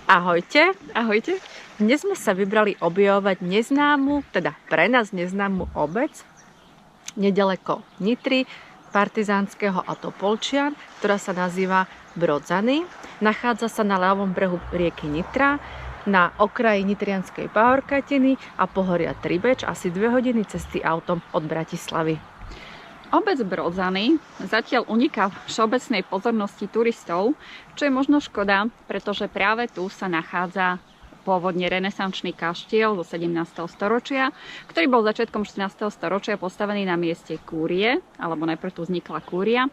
Ahojte. Ahojte. Dnes sme sa vybrali objavovať neznámu, teda pre nás neznámu obec nedaleko Nitry, Partizánskeho a Topolčian, ktorá sa nazýva Brodzany. Nachádza sa na ľavom brehu rieky Nitra, na okraji nitrianskej pahorkatiny a pohoria Tribeč, asi 2 hodiny cesty autom od Bratislavy. Obec Brodzany zatiaľ uniká všeobecnej pozornosti turistov, čo je možno škoda, pretože práve tu sa nachádza pôvodne renesančný kaštiel zo 17. storočia, ktorý bol začiatkom 14. storočia postavený na mieste kúrie, alebo najprv tu vznikla kúria.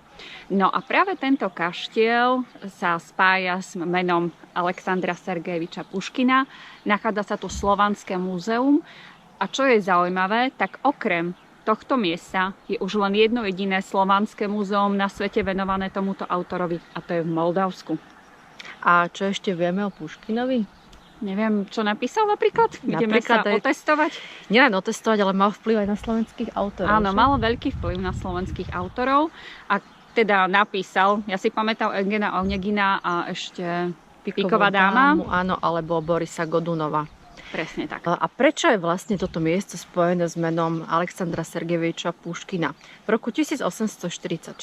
No a práve tento kaštiel sa spája s menom Alexandra Sergejeviča Puškina. Nachádza sa tu Slovanské múzeum a čo je zaujímavé, tak okrem tohto miesta je už len jedno jediné slovanské múzeum na svete venované tomuto autorovi a to je v Moldavsku. A čo ešte vieme o Puškinovi? Neviem, čo napísal napríklad? Ideme sa otestovať? Nielen otestovať, ale mal vplyv aj na slovenských autorov. Áno, mal veľký vplyv na slovenských autorov a teda napísal, ja si pamätám Eugena Onegina a ešte Piková dáma. Áno, alebo Borisa Godunova. Presne tak. A prečo je vlastne toto miesto spojené s menom Alexandra Sergejeviča Puškina? V roku 1844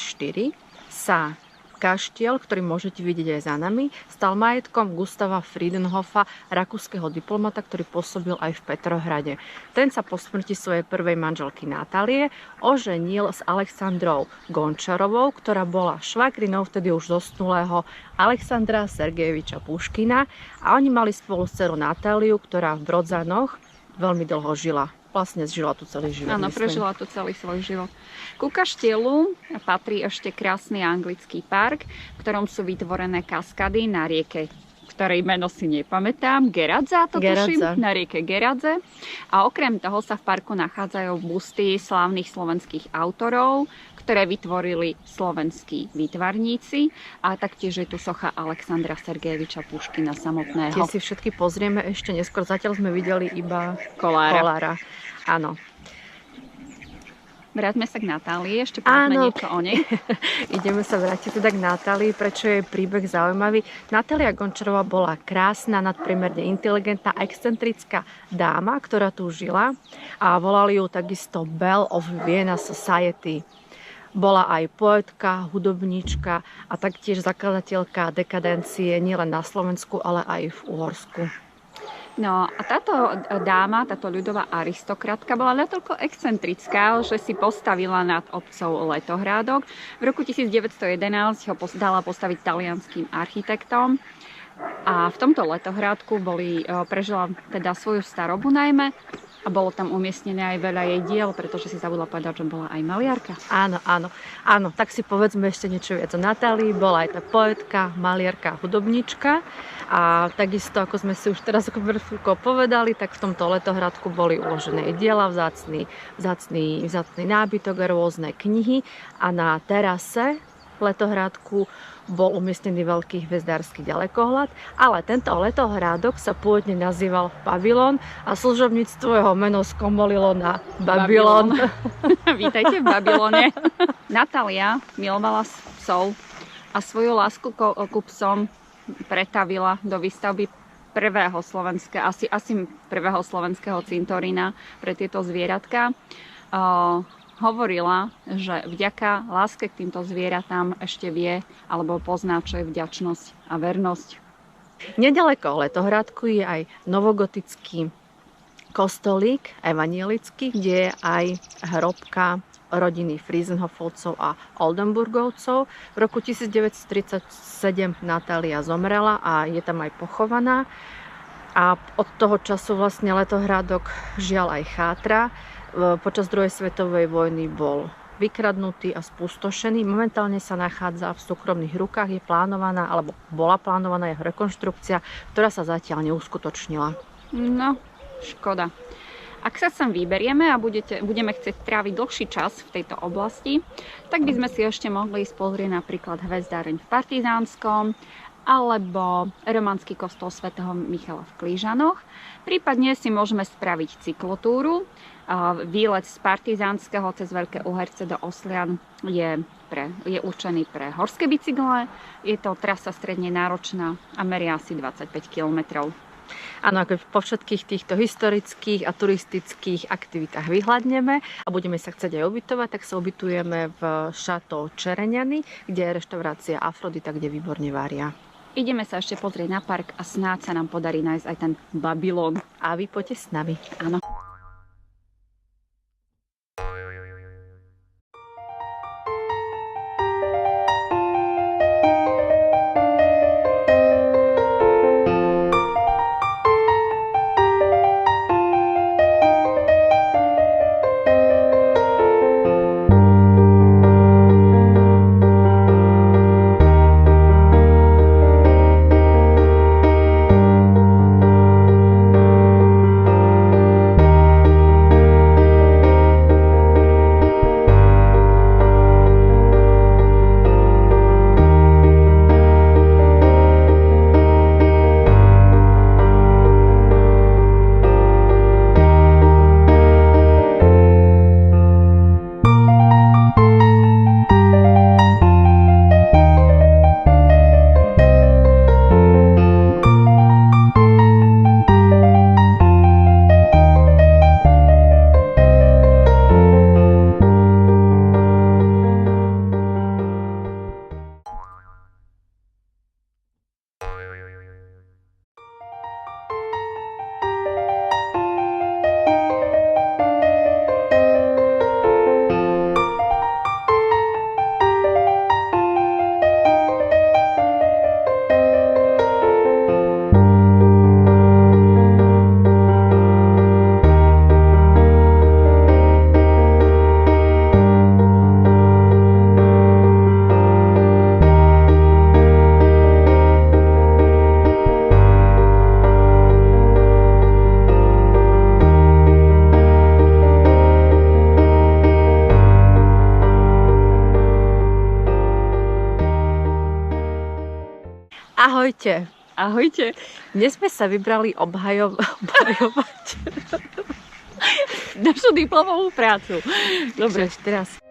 sa kaštiel, ktorý môžete vidieť aj za nami, stal majetkom Gustava Friedenhofa, rakúskeho diplomata, ktorý pôsobil aj v Petrohrade. Ten sa po smrti svojej prvej manželky Natálie oženil s Alexandrou Gončarovou, ktorá bola švagrinou vtedy už zosnulého Alexandra Sergejeviča Puškina a oni mali spolu dceru Natáliu, ktorá v Brodzanoch veľmi dlho žila. Vlastne žila tu celý život. Áno, prežila tu celý svoj život. Ku kaštielu patrí ešte krásny anglický park, v ktorom sú vytvorené kaskady na rieke, ktorej meno si nepamätám, Geradza, tuším, na rieke Geradze. A okrem toho sa v parku nachádzajú busty slávnych slovenských autorov, ktoré vytvorili slovenskí výtvarníci a taktiež je tu socha Alexandra Sergejeviča Puškina samotného. Tie si všetky pozrieme ešte neskôr, zatiaľ sme videli iba Kolára. Áno. Vráťme sa k Natálii, ešte povedzme niečo o nej. Ideme sa vrátiť teda k Natálii, prečo je príbeh zaujímavý. Natália Gončarová bola krásna, nadpriemerne inteligentná, excentrická dáma, ktorá tu žila a volali ju takisto Belle of Vienna Society. Bola aj poetka, hudobníčka a taktiež zakladateľka dekadencie nielen na Slovensku, ale aj v Uhorsku. No a táto dáma, táto ľudová aristokratka bola natoľko excentrická, že si postavila nad obcov Letohrádok. V roku 1911 ho dala postaviť talianským architektom. A v tomto Letohrádku prežila teda svoju starobu najmä a bolo tam umiestnené aj veľa jej diel, pretože si zabudla povedať, že bola aj maliarka. Áno, tak si povedzme ešte niečo viac o Natálii. Bola aj tá poetka, maliarka, hudobnička a takisto, ako sme si už teraz povedali, tak v tomto Letohrádku boli uložené diela, vzácny nábytok, rôzne knihy a na terase Letohrádku bol umiestnený veľký hvezdársky ďalekohľad, ale tento Letohrádok sa pôvodne nazýval Babylon a služobníctvo jeho meno skomolilo na Babylon. Vítajte v Babylone. Natália milovala psov a svoju lásku ku psom pretavila do výstavby prvého slovenského cintorína pre tieto zvieratka. Hovorila, že vďaka láske k týmto zvieratám ešte vie alebo pozná, čo je vďačnosť a vernosť. Nedaleko Letohrádku je aj novogotický kostolík evanielický, kde je aj hrobka rodiny Friesenhofovcov a Oldenburgovcov. V roku 1937 Natália zomrela a je tam aj pochovaná. A od toho času vlastne Letohrádok žiaľ aj chátra. Počas druhej svetovej vojny bol vykradnutý a spustošený. Momentálne sa nachádza v súkromných rukách, bola plánovaná jeho rekonštrukcia, ktorá sa zatiaľ neuskutočnila. No, škoda. Ak sa sem vyberieme a budeme chcieť tráviť dlhší čas v tejto oblasti, tak by sme si ešte mohli ísť pozrieť napríklad hvezdáreň v Partizánskom alebo románsky kostol svätého Michala v Klížanoch. Prípadne si môžeme spraviť cyklotúru. Výlet z Partizánskeho cez Veľké Uherce do Oslian je určený pre horské bicykle. Je to trasa stredne náročná a meria asi 25 km. Áno, ako po všetkých týchto historických a turistických aktivitách vyhľadneme a budeme sa chcieť aj ubytovať, tak sa ubytujeme v Chateau Čereňany, kde je reštaurácia Afrodita, kde výborne varia. Ideme sa ešte pozrieť na park a snáď sa nám podarí nájsť aj ten Babylon. A vy poďte s nami. Áno. Ahojte. Ahojte. Dnes sme sa vybrali obhajovať našu diplomovú prácu. Dobre, teraz